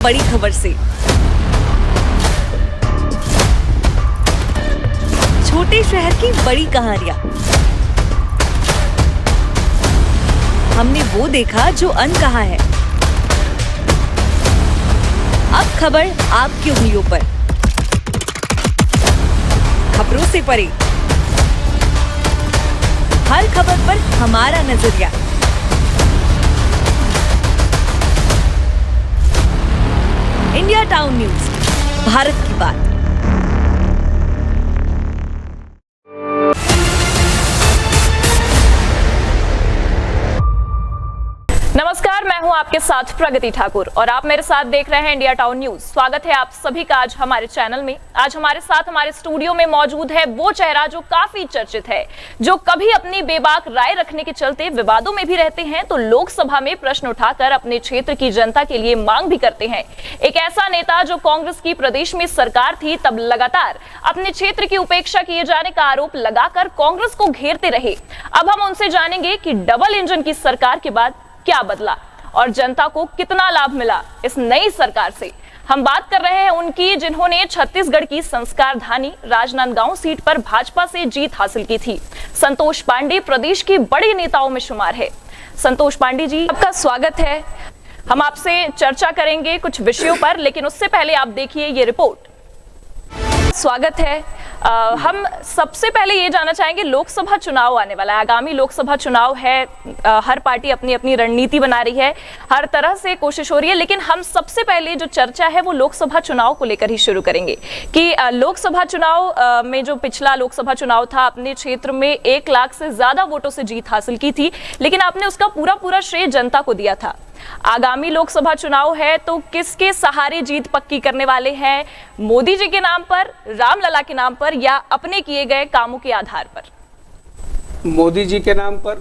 बड़ी खबर से। छोटे शहर की बड़ी कहानियां। हमने वो देखा जो अनकहा है। अब खबर आपकी उंगलियों पर। खबरों से परे, हर खबर पर हमारा नजरिया। इंडिया टाउन न्यूज, भारत की बात। नमस्कार, मैं हूं आपके साथ प्रगति ठाकुर और आप मेरे साथ देख रहे हैं इंडिया टाउन न्यूज। स्वागत है आप सभी का आज हमारे चैनल में। आज हमारे साथ हमारे स्टूडियो में मौजूद है वो चेहरा जो काफी चर्चित है, जो कभी अपनी बेबाक राय रखने के चलते विवादों में भी रहते हैं तो लोकसभा में प्रश्न उठाकर अपने क्षेत्र की जनता के लिए मांग भी करते हैं। एक ऐसा नेता जो कांग्रेस की प्रदेश में सरकार थी तब लगातार अपने क्षेत्र की उपेक्षा किए जाने का आरोप लगाकर कांग्रेस को घेरते रहे। अब हम उनसे जानेंगे कि डबल इंजन की सरकार के बाद क्या बदला और जनता को कितना लाभ मिला इस नई सरकार से। हम बात कर रहे हैं उनकी, जिन्होंने छत्तीसगढ़ की संस्कारधानी राजनांदगांव सीट पर भाजपा से जीत हासिल की थी। संतोष पांडे प्रदेश के बड़े नेताओं में शुमार है। संतोष पांडे जी, आपका स्वागत है। हम आपसे चर्चा करेंगे कुछ विषयों पर, लेकिन उससे पहले आप देखिए ये रिपोर्ट। स्वागत है। हम सबसे पहले ये जानना चाहेंगे, लोकसभा चुनाव आने वाला है, आगामी लोकसभा चुनाव है। हर पार्टी अपनी अपनी रणनीति बना रही है, हर तरह से कोशिश हो रही है, लेकिन हम सबसे पहले जो चर्चा है वो लोकसभा चुनाव को लेकर ही शुरू करेंगे कि लोकसभा चुनाव में जो पिछला लोकसभा चुनाव था, अपने क्षेत्र में 1 लाख से ज्यादा वोटों से जीत हासिल की थी, लेकिन आपने उसका पूरा श्रेय जनता को दिया था। आगामी लोकसभा चुनाव है तो किसके सहारे जीत पक्की करने वाले हैं? मोदी जी के नाम पर, रामलला के नाम पर, या अपने किए गए कामों के आधार पर? मोदी जी के नाम पर,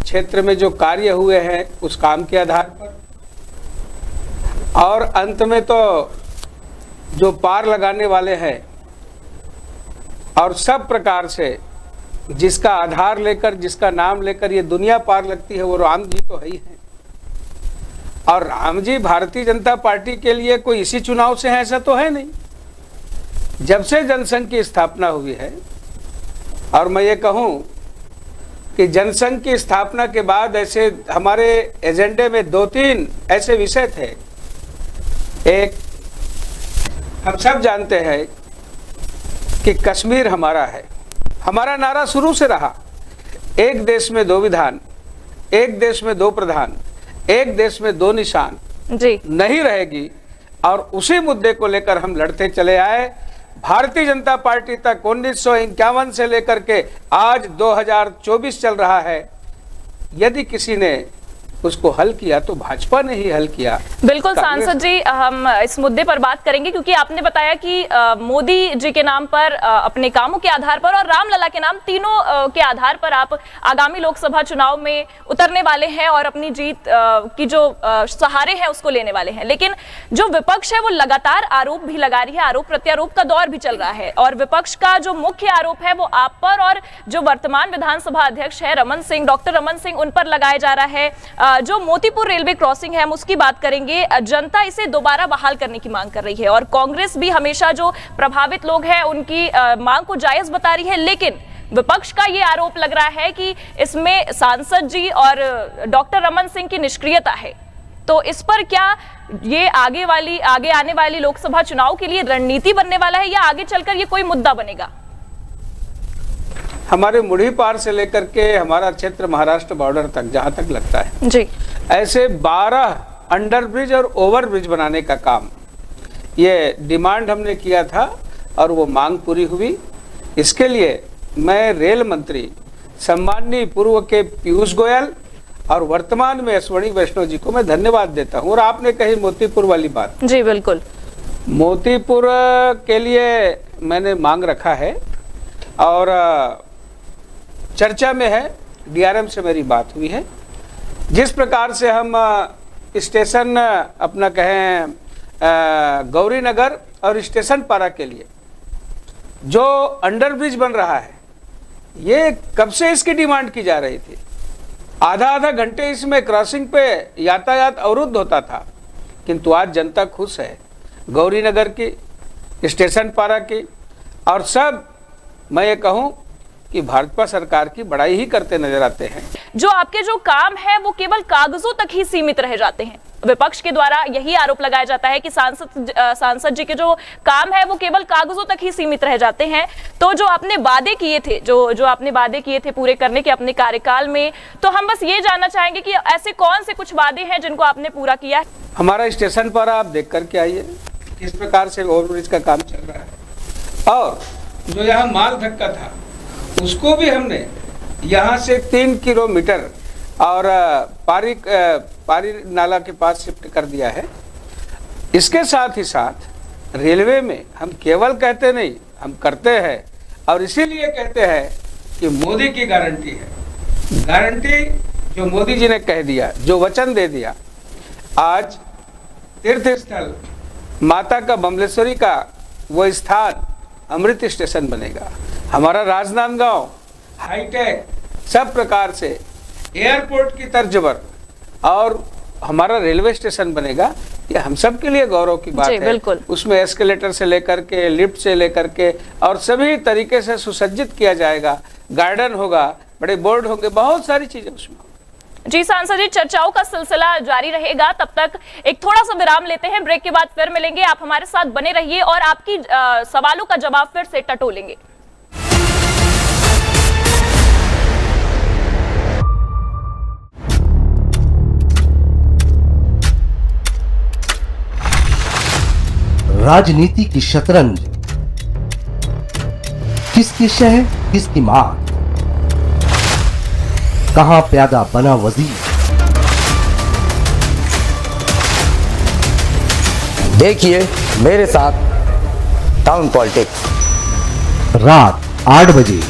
क्षेत्र में जो कार्य हुए हैं उस काम के आधार पर, और अंत में तो जो पार लगाने वाले हैं और सब प्रकार से जिसका आधार लेकर, जिसका नाम लेकर ये दुनिया पार लगती है, वो राम जी तो है ही है। और राम जी भारतीय जनता पार्टी के लिए कोई इसी चुनाव से है ऐसा तो है नहीं। जब से जनसंघ की स्थापना हुई है, और मैं ये कहूँ कि जनसंघ की स्थापना के बाद ऐसे हमारे एजेंडे में 2-3 ऐसे विषय थे। एक, हम सब जानते हैं कि कश्मीर हमारा है। हमारा नारा शुरू से रहा, एक देश में 2 विधान, एक देश में 2 प्रधान, एक देश में 2 निशान जी नहीं रहेगी। और उसी मुद्दे को लेकर हम लड़ते चले आए। भारतीय जनता पार्टी तक 1951 से लेकर के आज 2024 चल रहा है। यदि किसी ने उसको हल किया तो भाजपा ने ही हल किया। बिल्कुल सांसद जी, हम इस मुद्दे पर बात करेंगे क्योंकि आपने बताया कि मोदी जी के नाम पर, अपने कामों के आधार पर और रामलला के नाम, तीनों के आधार पर आप आगामी लोकसभा चुनाव में उतरने वाले हैं और अपनी जीत की जो सहारे हैं उसको लेने वाले हैं। लेकिन जो विपक्ष है वो लगातार आरोप भी लगा रही है, आरोप प्रत्यारोप का दौर भी चल रहा है, और विपक्ष का जो मुख्य आरोप है वो आप पर और जो वर्तमान विधानसभा अध्यक्ष है रमन सिंह, डॉक्टर रमन सिंह, उन पर लगाया जा रहा है। जो मोतीपुर रेलवे क्रॉसिंग है हम उसकी बात करेंगे। जनता इसे दोबारा बहाल करने की मांग कर रही है और कांग्रेस भी हमेशा जो प्रभावित लोग हैं उनकी मांग को जायज बता रही है, लेकिन विपक्ष का ये आरोप लग रहा है कि इसमें सांसद जी और डॉक्टर रमन सिंह की निष्क्रियता है। तो इस पर क्या ये आगे आने वाली लोकसभा चुनाव के लिए रणनीति बनने वाला है, या आगे चलकर ये कोई मुद्दा बनेगा? हमारे मुढ़ी पार से लेकर के हमारा क्षेत्र महाराष्ट्र बॉर्डर तक, जहां तक लगता है जी, ऐसे 12 अंडरब्रिज और ओवरब्रिज बनाने का काम, ये डिमांड हमने किया था और वो मांग पूरी हुई। इसके लिए मैं रेल मंत्री सम्माननीय पूर्व के पीयूष गोयल और वर्तमान में अश्विनी वैष्णव जी को मैं धन्यवाद देता हूँ। और आपने कही मोतीपुर वाली बात, जी बिल्कुल, मोतीपुर के लिए मैंने मांग रखा है और चर्चा में है। डीआरएम से मेरी बात हुई है। जिस प्रकार से हम स्टेशन अपना कहें गौरी नगर और स्टेशन पारा के लिए जो अंडरब्रिज बन रहा है, ये कब से इसकी डिमांड की जा रही थी। आधा आधा घंटे इसमें क्रॉसिंग पे यातायात अवरुद्ध होता था, किंतु आज जनता खुश है। गौरी नगर की, स्टेशन पारा की, और सब मैं ये कहूँ कि भाजपा सरकार की बड़ाई ही करते नजर आते हैं। जो आपके जो काम है वो केवल कागजों तक ही सीमित रह जाते हैं। विपक्ष के द्वारा यही आरोप लगाया जाता है कि सांसद जी के जो काम है वो केवल कागजों तक ही सीमित रह जाते हैं। तो जो आपने वादे किए थे, जो आपने वादे किए थे पूरे करने के अपने कार्यकाल में, तो हम बस ये जानना चाहेंगे कि ऐसे कौन से कुछ वादे हैं जिनको आपने पूरा किया है। हमारा स्टेशन पर आप देख करके आइए किस प्रकार से ओवरब्रिज का काम चल रहा है, और जो यहाँ माल धक्का था उसको भी हमने यहाँ से 3 किलोमीटर और पारी नाला के पास शिफ्ट कर दिया है। इसके साथ ही साथ रेलवे में हम केवल कहते नहीं, हम करते हैं, और इसीलिए कहते हैं कि मोदी की गारंटी है। गारंटी जो मोदी जी ने कह दिया, जो वचन दे दिया, आज तीर्थ स्थल माता का बमलेश्वरी का वो स्थान अमृत स्टेशन बनेगा। हमारा राजनांदगांव हाईटेक सब प्रकार से एयरपोर्ट की तर्ज पर, और हमारा रेलवे स्टेशन बनेगा। ये हम सब के लिए गौरव की बात है। बिल्कुल। उसमें एस्केलेटर से लेकर के, लिफ्ट से लेकर के, और सभी तरीके से सुसज्जित किया जाएगा। गार्डन होगा, बड़े बोर्ड होंगे, बहुत सारी चीजें उसमें। जी सांसद जी, चर्चाओं का सिलसिला जारी रहेगा। तब तक एक थोड़ा सा विराम लेते हैं, ब्रेक के बाद फिर मिलेंगे। आप हमारे साथ बने रहिए और आपकी सवालों का जवाब फिर से टटोलेंगे। राजनीति की शतरंज, किसकी शह किसकी मात, कहां प्यादा बना वजीर। देखिए मेरे साथ टाउन पॉलिटिक्स, रात 8 बजे।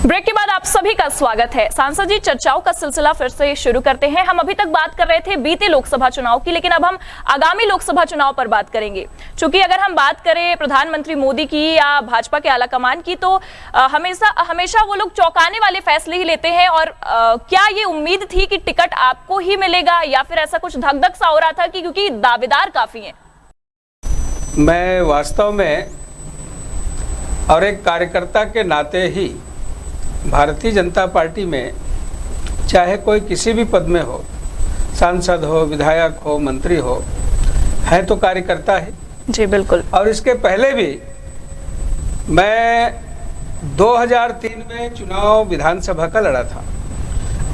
ब्रेक के बाद आप सभी का स्वागत है। सांसद जी, चर्चाओं का सिलसिला फिर से शुरू करते हैं। हम अभी तक बात कर रहे थे बीते लोकसभा चुनाव की, लेकिन अब हम आगामी लोकसभा चुनाव पर बात करेंगे। क्योंकि अगर हम बात करें प्रधानमंत्री मोदी की या भाजपा के आलाकमान की, तो हमेशा वो लोग चौंकाने वाले फैसले ही लेते हैं। और क्या ये उम्मीद थी कि टिकट आपको ही मिलेगा, या फिर ऐसा कुछ धक धक सा हो रहा था कि क्योंकि दावेदार काफी हैं? मैं वास्तव में और एक कार्यकर्ता के नाते ही भारतीय जनता पार्टी में, चाहे कोई किसी भी पद में हो, सांसद हो, विधायक हो, मंत्री हो, है तो कार्यकर्ता है। जी बिल्कुल। और इसके पहले भी मैं 2003 में चुनाव विधानसभा का लड़ा था,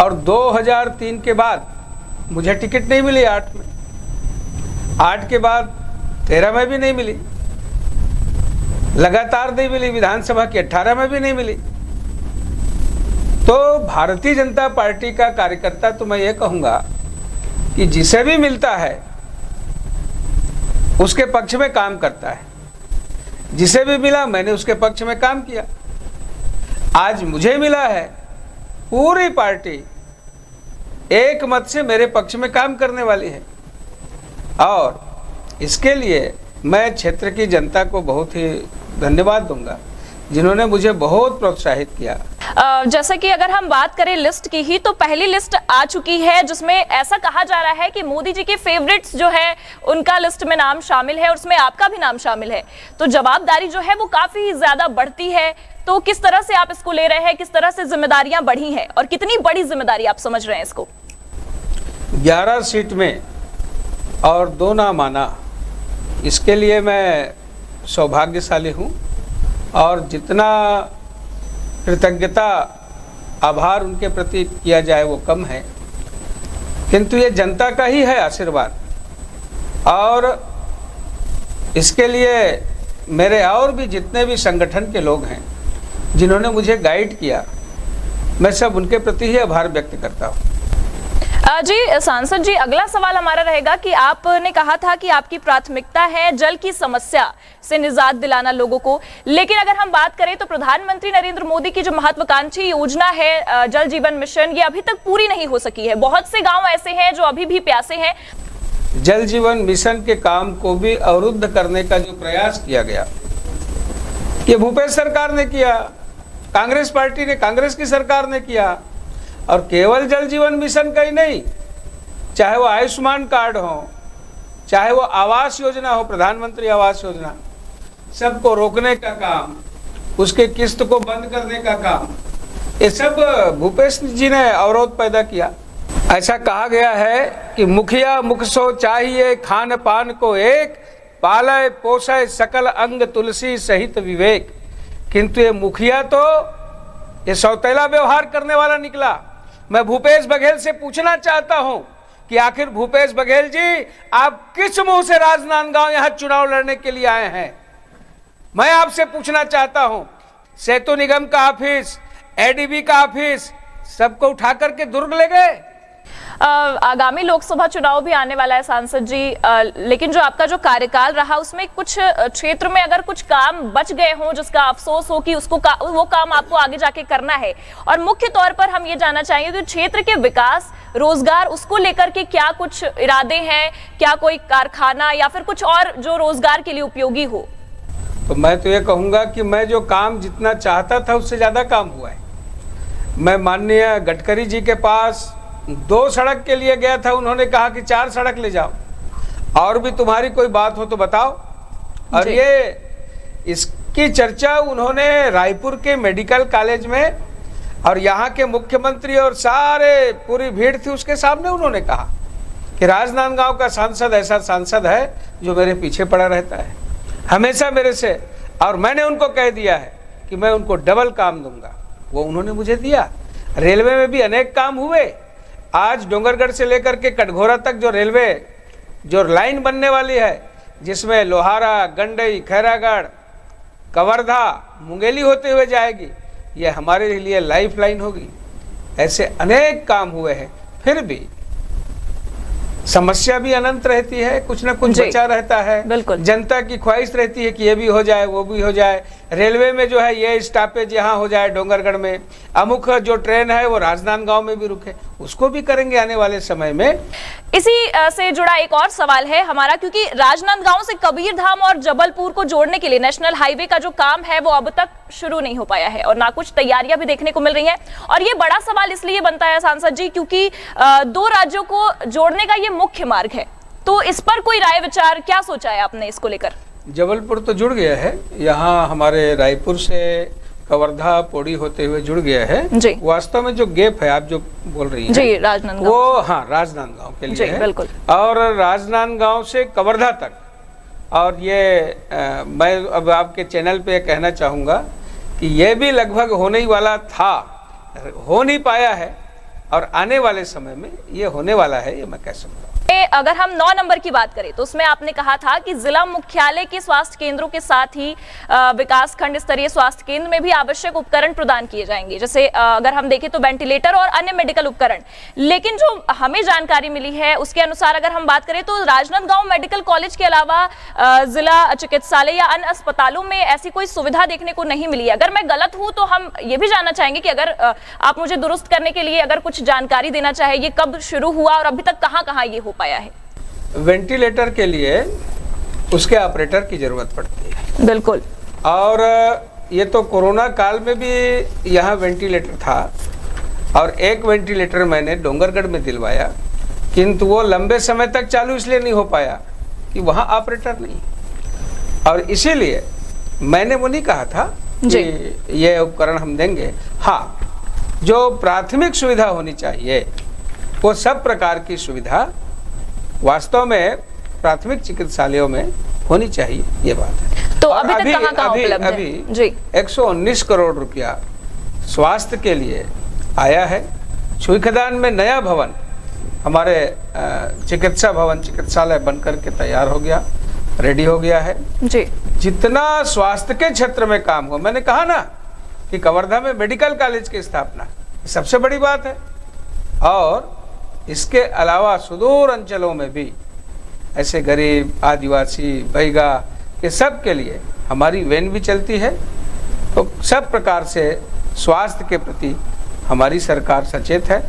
और 2003 के बाद मुझे टिकट नहीं मिली 8 में, 8 के बाद 13 में भी नहीं मिली, लगातार नहीं मिली, विधानसभा की 18 में भी नहीं मिली। तो भारतीय जनता पार्टी का कार्यकर्ता तो मैं ये कहूँगा कि जिसे भी मिलता है उसके पक्ष में काम करता है। जिसे भी मिला मैंने उसके पक्ष में काम किया। आज मुझे मिला है, पूरी पार्टी एक मत से मेरे पक्ष में काम करने वाली है, और इसके लिए मैं क्षेत्र की जनता को बहुत ही धन्यवाद दूंगा, जिन्होंने मुझे बहुत प्रोत्साहित किया। जैसा कि अगर हम बात करें लिस्ट की ही, तो पहली लिस्ट आ चुकी है जिसमें ऐसा कहा जा रहा है कि मोदी जी के फेवरेट्स जो है उनका लिस्ट में नाम शामिल है, और उसमें आपका भी नाम शामिल है। तो जवाबदारी जो है वो काफी ज्यादा बढ़ती है। तो किस तरह से आप इसको ले रहे हैं, किस तरह से जिम्मेदारियां बढ़ी हैं, और कितनी बड़ी जिम्मेदारी आप समझ रहे हैं इसको? 11 सीट में और 2 नाम आना, इसके लिए मैं सौभाग्यशाली हूँ, और जितना कृतज्ञता आभार उनके प्रति किया जाए वो कम है, किंतु ये जनता का ही है आशीर्वाद। और इसके लिए मेरे और भी जितने भी संगठन के लोग हैं जिन्होंने मुझे गाइड किया, मैं सब उनके प्रति ही आभार व्यक्त करता हूँ। जी सांसद जी, अगला सवाल हमारा रहेगा कि आपने कहा था कि आपकी प्राथमिकता है जल की समस्या से निजात दिलाना लोगों को, लेकिन अगर हम बात करें तो प्रधानमंत्री नरेंद्र मोदी की जो महत्वाकांक्षी योजना है जल जीवन मिशन, ये अभी तक पूरी नहीं हो सकी है। बहुत से गांव ऐसे हैं जो अभी भी प्यासे हैं। जल जीवन मिशन के काम को भी अवरुद्ध करने का जो प्रयास किया गया, ये भूपेश सरकार ने किया, कांग्रेस पार्टी ने, कांग्रेस की सरकार ने किया। और केवल जल जीवन मिशन का ही नहीं, चाहे वो आयुष्मान कार्ड हो, चाहे वो आवास योजना हो, प्रधानमंत्री आवास योजना, सबको रोकने का काम, उसके किस्त को बंद करने का काम, ये सब भूपेश जी ने अवरोध पैदा किया। ऐसा कहा गया है कि मुखिया मुख सो चाहिए, खान पान को एक, पालय पोषय सकल अंग तुलसी सहित विवेक। किंतु ये मुखिया तो ये सौतेला व्यवहार करने वाला निकला। मैं भूपेश बघेल से पूछना चाहता हूं कि आखिर भूपेश बघेल जी, आप किस मुंह से राजनांदगांव यहां चुनाव लड़ने के लिए आए हैं? मैं आपसे पूछना चाहता हूं, सेतु निगम का ऑफिस, एडीबी का ऑफिस, सबको उठा करके दुर्ग ले गए। आगामी लोकसभा चुनाव भी आने वाला है सांसद जी, लेकिन जो आपका जो कार्यकाल रहा उसमें कुछ क्षेत्र में अगर कुछ काम बच गए हों जिसका अफसोस हो कि उसको वो काम आपको आगे जाके करना है, और मुख्य तौर पर हम ये जानना चाहेंगे कि क्षेत्र के विकास, रोजगार, उसको लेकर के क्या कुछ इरादे हैं? क्या कोई कारखाना या फिर कुछ और जो रोजगार के लिए उपयोगी हो? तो मैं तो ये कहूँगा कि मैं जो काम जितना चाहता था उससे ज़्यादा काम हुआ है। मैं माननीय गडकरी जी के पास 2 सड़क के लिए गया था, उन्होंने कहा कि 4 सड़क ले जाओ, और भी तुम्हारी कोई बात हो तो बताओ। और ये इसकी चर्चा उन्होंने रायपुर के मेडिकल कॉलेज में, और यहाँ के मुख्यमंत्री और सारे पूरी भीड़ थी उसके सामने, उन्होंने कहा कि राजनांदगांव का सांसद ऐसा सांसद है जो मेरे पीछे पड़ा रहता है हमेशा मेरे से, और मैंने उनको कह दिया है कि मैं उनको डबल काम दूंगा। वो उन्होंने मुझे दिया। रेलवे में भी अनेक काम हुए। आज डोंगरगढ़ से लेकर के कटघोरा तक जो रेलवे जो लाइन बनने वाली है, जिसमें लोहारा, गंडई, खैरागढ़, कवर्धा, मुंगेली होते हुए जाएगी, ये हमारे लिए लाइफ लाइन होगी। ऐसे अनेक काम हुए हैं। फिर भी समस्या भी अनंत रहती है, कुछ ना कुछ बचा रहता है। बिल्कुल। जनता की ख्वाहिश रहती है कि ये भी हो जाए, वो भी हो जाए। रेलवे में जो है ये स्टॉपेज यहाँ हो जाए डोंगरगढ़ में, अमुक जो ट्रेन है वो राजनांदगांव में भी रुके, उसको भी करेंगे आने वाले समय में। इसी से जुड़ा एक और सवाल है हमारा, क्योंकि राजनांदगांव से कबीरधाम और जबलपुर को जोड़ने के लिए नेशनल हाईवे का जो काम है वो अब तक शुरू नहीं हो पाया है, और ना कुछ तैयारियां भी देखने को मिल रही हैं। और ये बड़ा सवाल इसलिए बनता है सांसद जी क्योंकि 2 राज्यों को जोड़ने का ये मुख्य मार्ग है, तो इस पर कोई राय विचार क्या सोचा है आपने इसको लेकर? जबलपुर तो जुड़ गया है, यहाँ हमारे रायपुर से कवर्धा पौड़ी होते हुए जुड़ गया है जी। वास्तव में जो गैप है आप जो बोल रही हैं जी, राजनांदगांव, वो हाँ राजनांदगांव के लिए है। बिल्कुल। और राजनांदगांव से कवर्धा तक, और ये मैं अब आपके चैनल पे कहना चाहूँगा कि ये भी लगभग होने ही वाला था, हो नहीं पाया है, और आने वाले समय में ये होने वाला है, ये मैं कह सकता हूँ। अगर हम 9 नंबर की बात करें तो उसमें आपने कहा था कि जिला मुख्यालय के स्वास्थ्य केंद्रों के साथ ही विकास खंड स्तरीय स्वास्थ्य केंद्र में भी आवश्यक उपकरण प्रदान किए जाएंगे, जैसे अगर हम देखें तो वेंटिलेटर और अन्य मेडिकल उपकरण। लेकिन जो हमें जानकारी मिली है उसके अनुसार अगर हम बात करें तो राजनांदगांव मेडिकल कॉलेज के अलावा जिला चिकित्सालय या अन्य अस्पतालों में ऐसी कोई सुविधा देखने को नहीं मिली है। अगर मैं गलत हूं तो हम ये भी जानना चाहेंगे कि अगर आप मुझे दुरुस्त करने के लिए अगर कुछ जानकारी देना चाहे, ये कब शुरू हुआ और अभी तक कहां ये हो पाया है? वेंटिलेटर के लिए उसके ऑपरेटर की जरूरत पड़ती है। बिल्कुल। और ये तो कोरोना काल में भी यहाँ वेंटिलेटर था, और एक वेंटिलेटर मैंने डोंगरगढ़ में दिलवाया, किंतु वो लंबे समय तक चालू इसलिए नहीं हो पाया कि वहाँ ऑपरेटर नहीं, और इसीलिए मैंने वो नहीं कहा था कि ये उपकरण हम देंगे। हाँ, जो प्राथमिक सुविधा होनी चाहिए वो सब प्रकार की सुविधा वास्तव में प्राथमिक चिकित्सालयों में होनी चाहिए, ये बात है। तो अभी तक कहाँ उपलब्ध है? अभी 119 करोड़ रुपया स्वास्थ्य के लिए आया है। छुईखदान में नया भवन, हमारे चिकित्सा भवन, चिकित्सालय बनकर के तैयार हो गया, रेडी हो गया है जी। जितना स्वास्थ्य के क्षेत्र में काम हो, मैंने कहा ना कि कवर्धा में मेडिकल कॉलेज की स्थापना सबसे बड़ी बात है, और इसके अलावा सुदूर अंचलों में भी ऐसे गरीब, आदिवासी, बैगा, ये सब के लिए हमारी वैन भी चलती है। तो सब प्रकार से स्वास्थ्य के प्रति हमारी सरकार सचेत है।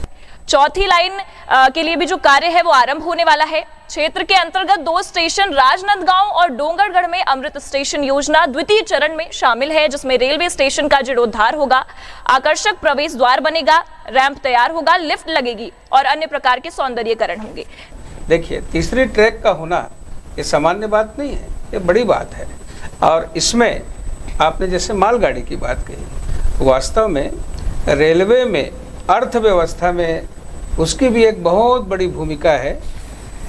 चौथी लाइन के लिए भी जो कार्य है वो आरंभ होने वाला है। क्षेत्र के अंतर्गत 2 स्टेशन राजनांदगांव और डोंगरगढ़ में अमृत स्टेशन योजना द्वितीय चरण में शामिल है, जिसमें रेलवे स्टेशन का जीर्णोद्धार होगा, आकर्षक प्रवेश द्वार बनेगा, रैंप तैयार होगा, लिफ्ट लगेगी और अन्य प्रकार के सौंदर्यीकरण होंगे। देखिए, तीसरी ट्रैक का होना ये सामान्य बात नहीं है, ये बड़ी बात है। और इसमें आपने जैसे मालगाड़ी की बात कही, वास्तव में रेलवे में अर्थव्यवस्था में उसकी भी एक बहुत बड़ी भूमिका है।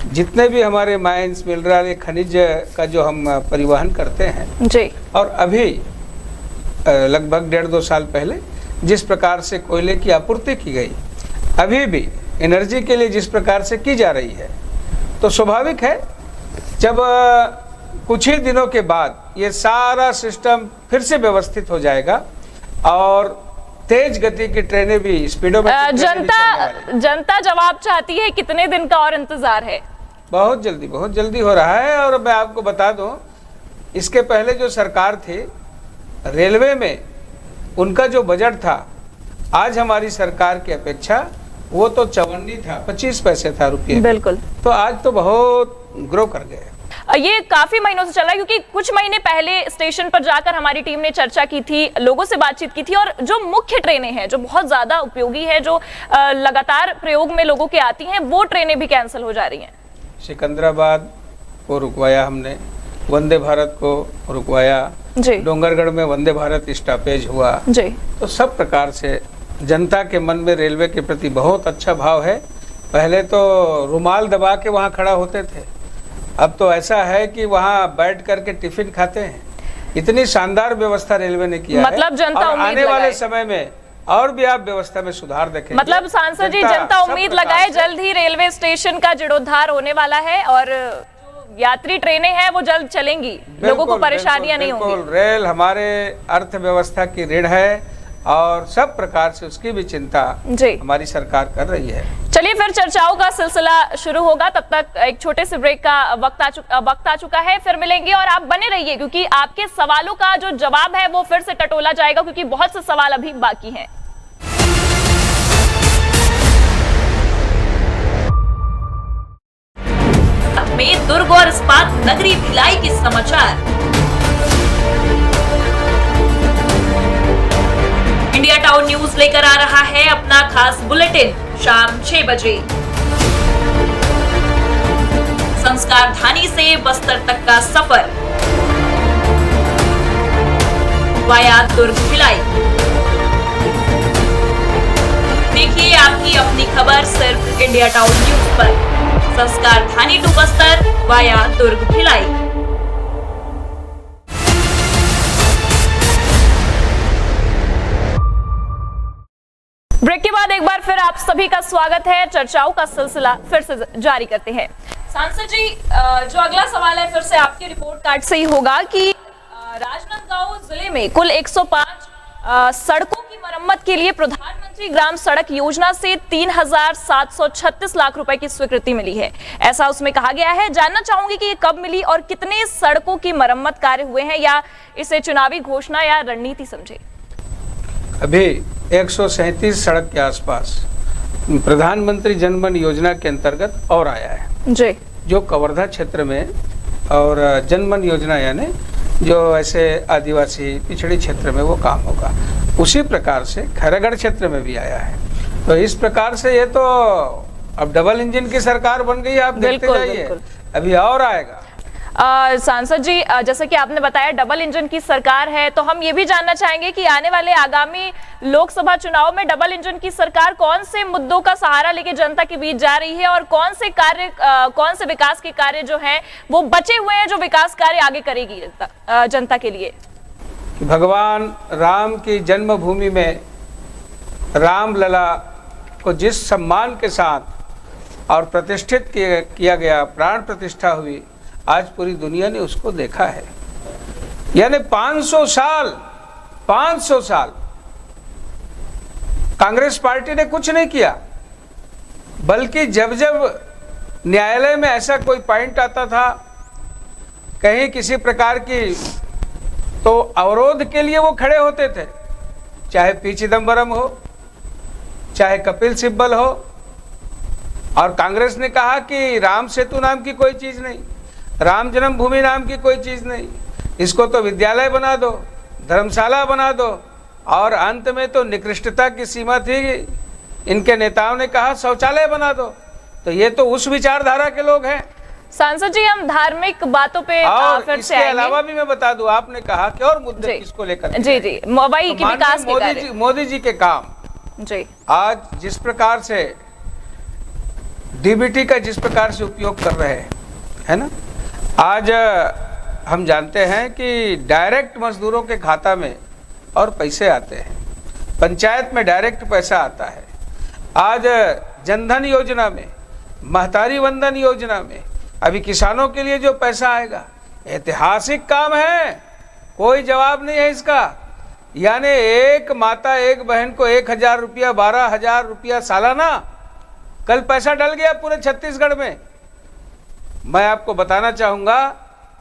जितने भी हमारे माइंस, मिनरल, खनिज का जो हम परिवहन करते हैं जी, और अभी लगभग 1.5-2 साल पहले जिस प्रकार से कोयले की आपूर्ति की गई, अभी भी एनर्जी के लिए जिस प्रकार से की जा रही है, तो स्वाभाविक है जब कुछ ही दिनों के बाद ये सारा सिस्टम फिर से व्यवस्थित हो जाएगा और तेज गति की ट्रेनें भी, स्पीडो में जनता जवाब चाहती है, कितने दिन का और इंतजार है? बहुत जल्दी हो रहा है। और मैं आपको बता दूं, इसके पहले जो सरकार थी, रेलवे में उनका जो बजट था, आज हमारी सरकार की अपेक्षा वो तो 54 था, 25 पैसे था रुपये। बिल्कुल। तो आज तो बहुत ग्रो कर गए। ये काफी महीनों से चल रहा है, क्योंकि कुछ महीने पहले स्टेशन पर जाकर हमारी टीम ने चर्चा की थी, लोगों से बातचीत की थी, और जो मुख्य ट्रेनें हैं जो बहुत ज्यादा उपयोगी है, जो लगातार प्रयोग में लोगों के आती हैं, वो ट्रेनें भी कैंसिल हो जा रही हैं। सिकंदराबाद को रुकवाया हमने, वंदे भारत को रुकवाया जी, डोंगरगढ़ में वंदे भारत स्टॉपेज हुआ जी। तो सब प्रकार से जनता के मन में रेलवे के प्रति बहुत अच्छा भाव है। पहले तो रुमाल दबा के वहाँ खड़ा होते थे, अब तो ऐसा है कि वहाँ बैठ करके टिफिन खाते हैं। इतनी शानदार व्यवस्था रेलवे ने किया मतलब है। जनता और उम्मीद आने वाले लगाए। समय में और भी आप व्यवस्था में सुधार देखेंगे। मतलब सांसद जी, जनता उम्मीद लगाए, जल्द ही रेलवे स्टेशन का जीर्णोद्धार होने वाला है और यात्री ट्रेनें हैं वो जल्द चलेंगी, लोगों को परेशानियां नहीं होंगी। रेल हमारे अर्थव्यवस्था की रीढ़ है और सब प्रकार से उसकी भी चिंता जी हमारी सरकार कर रही है। चलिए फिर चर्चाओं का सिलसिला शुरू होगा, तब तक एक छोटे से ब्रेक का वक्त आ चुका है। फिर मिलेंगे और आप बने रहिए, क्योंकि आपके सवालों का जो जवाब है वो फिर से टटोला जाएगा, क्योंकि बहुत से सवाल अभी बाकी हैं। में दुर्ग और इस्पात नगरी भिलाई के समाचार। इंडिया टाउन न्यूज लेकर आ रहा है अपना खास बुलेटिन शाम 6 बजे। संस्कार धानी से बस्तर तक का सफर वाया दुर्ग भिलाई। देखिए आपकी अपनी खबर सिर्फ इंडिया टाउन न्यूज पर। Sanskardhani to Bastar via Durg Bhilai. Break के बाद एक बार फिर आप सभी का स्वागत है। चर्चाओं का सिलसिला फिर से जारी करते हैं। सांसद जी, जो अगला सवाल है फिर से आपके रिपोर्ट कार्ड से ही होगा कि राजनांदगांव जिले में कुल 105 सड़कों की मरम्मत के लिए प्रधानमंत्री ग्राम सड़क योजना से 3,736 लाख रुपए की स्वीकृति मिली है, ऐसा उसमें कहा गया है। जानना चाहूंगी कि ये कब मिली और कितने सड़कों की मरम्मत कार्य हुए हैं, या इसे चुनावी घोषणा या रणनीति समझे? अभी 137 सड़क के आसपास प्रधानमंत्री जनमन योजना के अंतर्गत और आया है जी, जो कवर्धा क्षेत्र में, और जनमन योजना यानी जो ऐसे आदिवासी पिछड़ी क्षेत्र में वो काम होगा। उसी प्रकार से खैरागढ़ क्षेत्र में भी आया है। तो इस प्रकार से ये तो अब डबल इंजन की सरकार बन गई है, आप देखते जाइए, अभी और आएगा। सांसद जी, जैसे कि आपने बताया डबल इंजन की सरकार है, तो हम ये भी जानना चाहेंगे कि आने वाले आगामी लोकसभा चुनाव में डबल इंजन की सरकार कौन से मुद्दों का सहारा लेके जनता के बीच जा रही है, और कौन से विकास के कार्य जो हैं वो बचे हुए हैं, जो विकास कार्य आगे करेगी जनता के लिए। भगवान राम की जन्मभूमि में रामलला को जिस सम्मान के साथ और प्रतिष्ठित किया गया, प्राण प्रतिष्ठा हुई, आज पूरी दुनिया ने उसको देखा है। यानी 500 साल कांग्रेस पार्टी ने कुछ नहीं किया, बल्कि जब जब न्यायालय में ऐसा कोई पॉइंट आता था, कहीं किसी प्रकार की, तो अवरोध के लिए वो खड़े होते थे, चाहे पी चिदम्बरम हो, चाहे कपिल सिब्बल हो, और कांग्रेस ने कहा कि राम सेतु नाम की कोई चीज़ नहीं, राम जन्मभूमि नाम की कोई चीज़ नहीं, इसको तो विद्यालय बना दो, धर्मशाला बना दो। और अंत में तो निकृष्टता की सीमा थी, इनके नेताओं ने कहा शौचालय बना दो। तो ये तो उस विचारधारा के लोग हैं। सांसद जी, हम धार्मिक बातों पे और फिर से इसके आएंगे। अलावा भी मैं बता दूं, आपने कहा कि और मुद्दे जी। किसको लेकर जी जी, वही की विकास के कार्य। मोदी जी के काम। जी, आज जिस प्रकार से डीबीटी का जिस प्रकार से उपयोग कर रहे हैं, है ना, आज हम जानते हैं कि डायरेक्ट मजदूरों के खाता में और पैसे आते हैं, पंचायत में डायरेक्ट पैसा आता है। आज जनधन योजना में, महतारी वंदन योजना में, अभी किसानों के लिए जो पैसा आएगा, ऐतिहासिक काम है, कोई जवाब नहीं है इसका। यानी एक माता एक बहन को 1,000 रुपया, 12,000 रुपया सालाना, कल पैसा डल गया पूरे छत्तीसगढ़ में। मैं आपको बताना चाहूँगा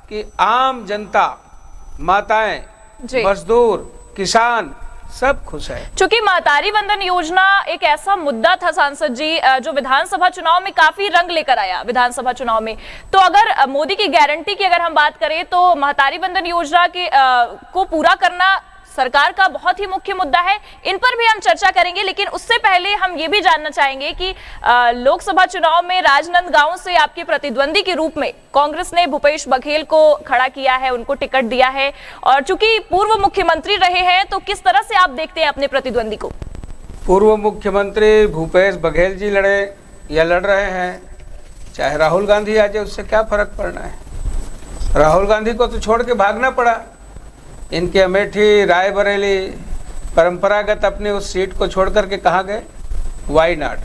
कि आम जनता, माताएं, मजदूर, किसान सब खुश है। चूंकि महतारी वंदन योजना एक ऐसा मुद्दा था सांसद जी जो विधानसभा चुनाव में काफी रंग लेकर आया विधानसभा चुनाव में, तो अगर मोदी की गारंटी की अगर हम बात करें तो महतारी वंदन योजना के को पूरा करना सरकार का बहुत ही मुख्य मुद्दा है। इन पर भी हम चर्चा करेंगे, लेकिन उससे पहले हम ये भी जानना चाहेंगे कि लोकसभा चुनाव में राजनांदगांव से आपके प्रतिद्वंदी के रूप में कांग्रेस ने भूपेश बघेल को खड़ा किया है, उनको टिकट दिया है, और चूंकि पूर्व मुख्यमंत्री रहे हैं तो किस तरह से आप देखते हैं अपने प्रतिद्वंदी को? पूर्व मुख्यमंत्री भूपेश बघेल जी लड़े या लड़ रहे हैं, चाहे राहुल गांधी आ जाए, उससे क्या फर्क पड़ना है। राहुल गांधी को तो छोड़ के भागना पड़ा। इनके अमेठी, रायबरेली परंपरागत अपनी उस सीट को छोड़ करके कहाँ गए? वायनाड।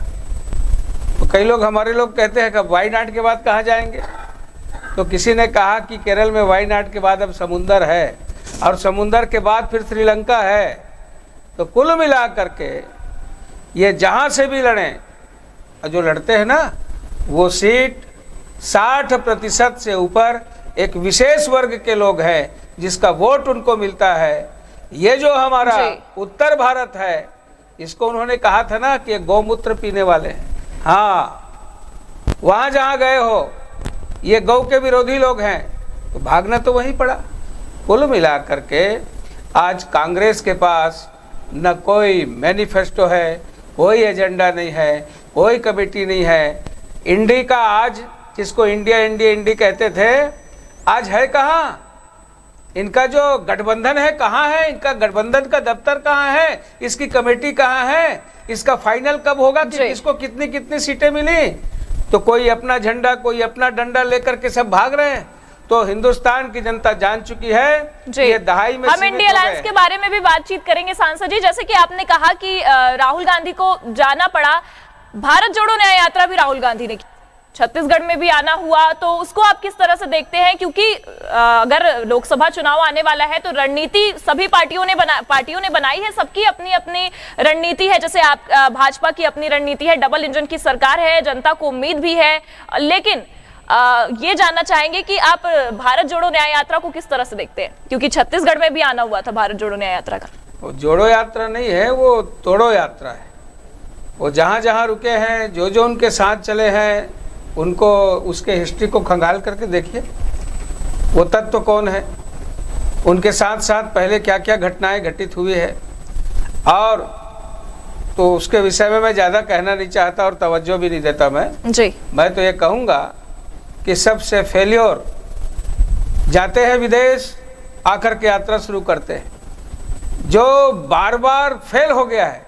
तो कई लोग, हमारे लोग कहते हैं कि वायनाड के बाद कहाँ जाएंगे? तो किसी ने कहा कि केरल में वायनाड के बाद अब समुंदर है, और समुंदर के बाद फिर श्रीलंका है। तो कुल मिला करके ये जहाँ से भी लड़ें, जो लड़ते हैं ना, वो सीट 60% से ऊपर एक विशेष वर्ग के लोग हैं जिसका वोट उनको मिलता है। ये जो हमारा उत्तर भारत है, इसको उन्होंने कहा था ना कि गौमूत्र पीने वाले हैं। हाँ, वहाँ जहाँ गए हो ये गौ के विरोधी लोग हैं, तो भागना तो वहीं पड़ा। कुल मिला करके आज कांग्रेस के पास न कोई मैनिफेस्टो है, कोई एजेंडा नहीं है, कोई कमेटी नहीं है। इंडी का आज, जिसको इंडिया इंडिया इंडी कहते थे, आज है कहाँ? इनका जो गठबंधन है कहाँ है? इनका गठबंधन का दफ्तर कहाँ है? इसकी कमेटी कहाँ है? इसका फाइनल कब होगा कि किसको कितनी कितनी सीटें मिली? तो कोई अपना झंडा, कोई अपना डंडा लेकर के सब भाग रहे हैं। तो हिंदुस्तान की जनता जान चुकी है ये दहाई में। हम इंडिया अलायंस के बारे में भी बातचीत करेंगे सांसद जी। जैसे कि आपने कहा कि राहुल गांधी को जाना पड़ा, भारत जोड़ो न्याय यात्रा भी राहुल गांधी ने की, छत्तीसगढ़ में भी आना हुआ, तो उसको आप किस तरह से देखते हैं? क्योंकि अगर लोकसभा चुनाव आने वाला है तो रणनीति सभी पार्टियों ने बनाई है, सबकी अपनी अपनी रणनीति है। जैसे आप भाजपा की अपनी रणनीति है, डबल इंजन की सरकार है, जनता को उम्मीद भी है। लेकिन ये जानना चाहेंगे कि आप भारत जोड़ो न्याय यात्रा को किस तरह से देखते हैं, क्योंकि छत्तीसगढ़ में भी आना हुआ था भारत जोड़ो न्याय यात्रा का। वो जोड़ो यात्रा नहीं है, वो तोड़ो यात्रा है। वो जहाँ जहाँ रुके हैं, जो जो उनके साथ चले हैं, उनको उसके हिस्ट्री को खंगाल करके देखिए, वो तत्व कौन है, उनके साथ साथ पहले क्या क्या घटनाएं घटित हुई है। और तो उसके विषय में मैं ज़्यादा कहना नहीं चाहता और तवज्जो भी नहीं देता मैं तो ये कहूँगा कि सबसे फेल्योर जाते हैं विदेश, आकर के यात्रा शुरू करते हैं। जो बार बार फेल हो गया है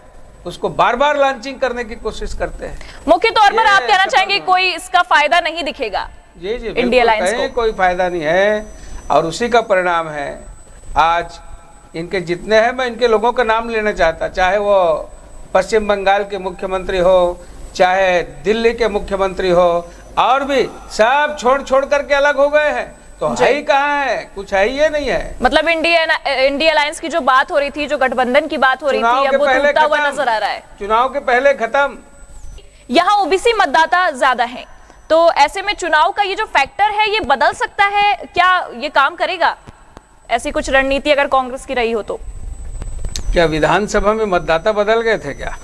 उसको बार बार लॉन्चिंग करने की कोशिश करते हैं। मुख्य तौर पर आप कहना चाहेंगे कोई इसका फायदा नहीं दिखेगा? जी जी, इंडिया अलायंस को कोई फायदा नहीं है, और उसी का परिणाम है आज इनके जितने हैं। मैं इनके लोगों का नाम लेना चाहता, चाहे वो पश्चिम बंगाल के मुख्यमंत्री हो, चाहे दिल्ली के मुख्यमंत्री हो, और भी सब छोड़ करके अलग हो गए हैं। तो है ही कहाँ है? कुछ है ही नहीं है। मतलब इंडिया अलायंस की जो बात हो रही थी, जो गठबंधन की बात हो रही थी, अब वो टूटता हुआ नजर आ रहा है। चुनाव के पहले खत्म। यहाँ ओबीसी मतदाता ज्यादा हैं, तो ऐसे में चुनाव का ये जो फैक्टर है ये बदल सकता है क्या? ये काम करेगा ऐसी कुछ रणनीति अगर कांग्रेस की रही हो तो? क्या विधानसभा में मतदाता बदल गए थे क्या?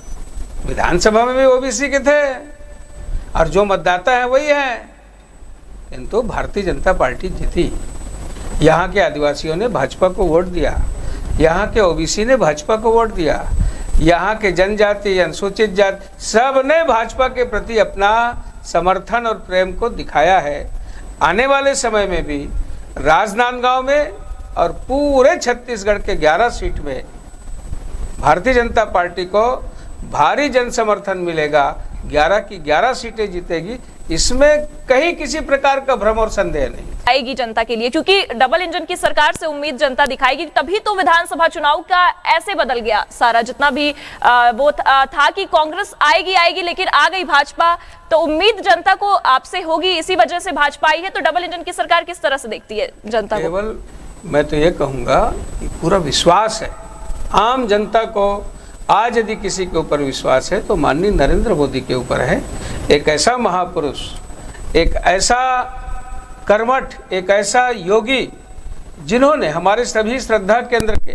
विधानसभा में भी ओबीसी के थे, और जो मतदाता है वही है। किंतु भारतीय जनता पार्टी जीती। यहाँ के आदिवासियों ने भाजपा को वोट दिया, यहाँ के ओबीसी ने भाजपा को वोट दिया, यहाँ के जनजाति, अनुसूचित जाति सब ने भाजपा के प्रति अपना समर्थन और प्रेम को दिखाया है। आने वाले समय में भी राजनांदगांव में और पूरे छत्तीसगढ़ के 11 सीट में भारतीय जनता पार्टी को भारी जन समर्थन मिलेगा, 11 की 11 सीटें जीतेगी, इसमें कहीं किसी प्रकार का भ्रम और संदेह नहीं आएगी जनता के लिए, क्योंकि डबल इंजन की सरकार से उम्मीद जनता दिखाएगी। तभी तो विधानसभा चुनाव का ऐसे बदल गया सारा, जितना भी वो था कि कांग्रेस आएगी, लेकिन आ गई भाजपा, तो उम्मीद जनता को आपसे होगी, इसी वजह से भाजपा आई है। तो डबल इंजन की सरकार किस तरह से देखती है जनता को? केवल मैं तो ये कहूँगा कि पूरा विश्वास है आम जनता को। आज यदि किसी के ऊपर विश्वास है तो माननीय नरेंद्र मोदी के ऊपर है। एक ऐसा महापुरुष, एक ऐसा कर्मठ, एक ऐसा योगी जिन्होंने हमारे सभी श्रद्धा केंद्र के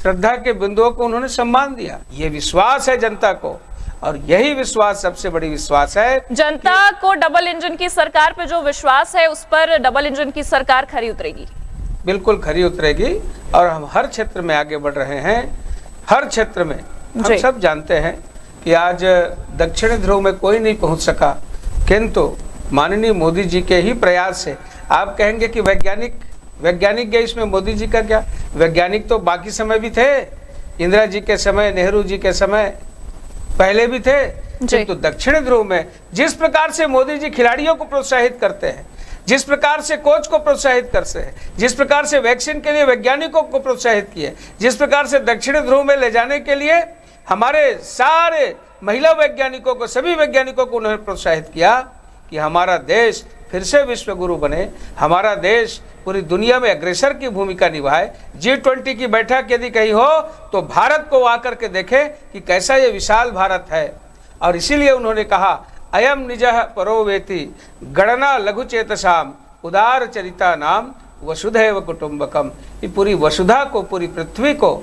श्रद्धा के बिंदुओं को उन्होंने सम्मान दिया। ये विश्वास है जनता को, और यही विश्वास सबसे बड़ी विश्वास है। जनता को डबल इंजन की सरकार पे जो विश्वास है, उस पर डबल इंजन की सरकार खरी उतरेगी। बिल्कुल खरी उतरेगी, और हम हर क्षेत्र में आगे बढ़ रहे हैं। हर क्षेत्र में हम सब जानते हैं कि आज दक्षिणी ध्रुव में कोई नहीं पहुंच सका, किंतु माननीय मोदी जी के ही प्रयास से। आप कहेंगे कि वैज्ञानिक गए इसमें, मोदी जी का क्या? वैज्ञानिक तो बाकी समय भी थे, इंदिरा जी के समय, नेहरू जी के समय, पहले भी थे। किंतु दक्षिणी ध्रुव में जिस प्रकार से मोदी जी खिलाड़ियों को प्रोत्साहित करते हैं, जिस प्रकार से कोच को प्रोत्साहित करते हैं, जिस प्रकार से वैक्सीन के लिए वैज्ञानिकों को प्रोत्साहित किए, जिस प्रकार से दक्षिणी ध्रुव में ले जाने के लिए हमारे सारे महिला वैज्ञानिकों को, सभी वैज्ञानिकों को उन्होंने प्रोत्साहित किया कि हमारा देश फिर से विश्व गुरु बने, हमारा देश पूरी दुनिया में अग्रसर की भूमिका निभाए। G20 की बैठक यदि कहीं हो तो भारत को आकर के देखे कि कैसा ये विशाल भारत है। और इसीलिए उन्होंने कहा, अयम निजः परो वेति गणना लघु चेतसाम उदार चरिता नाम वसुधैव कुटुंबकम। ये पूरी वसुधा को, पूरी पृथ्वी को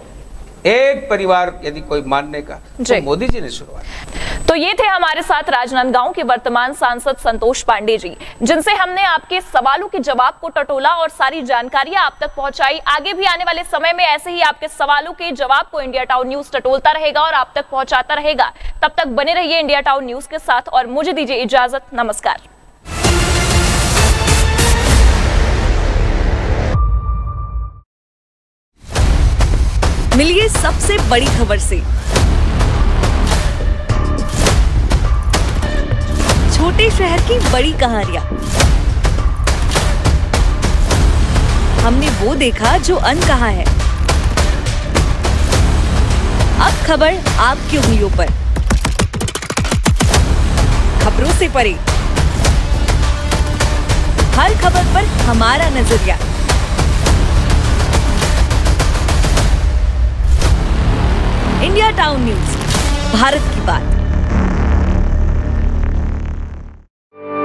एक परिवार यदि कोई मानने का, तो मोदी जी ने शुरुआत। तो ये थे हमारे साथ राजनांदगांव के वर्तमान सांसद संतोष पांडे जी, जिनसे हमने आपके सवालों के जवाब को टटोला और सारी जानकारियां आप तक पहुंचाई। आगे भी आने वाले समय में ऐसे ही आपके सवालों के जवाब को इंडिया टाउन न्यूज टटोलता रहेगा और आप तक पहुंचाता रहेगा। तब तक बने रहिए इंडिया टाउन न्यूज के साथ और मुझे दीजिए इजाजत। नमस्कार। मिलिए सबसे बड़ी खबर से, छोटे शहर की बड़ी कहानियां। हमने वो देखा जो अनकहा है। अब खबर आपकी उंगलियों पर, खबरों से परे, हर खबर पर हमारा नजरिया। इंडिया टाउन न्यूज, भारत की बात।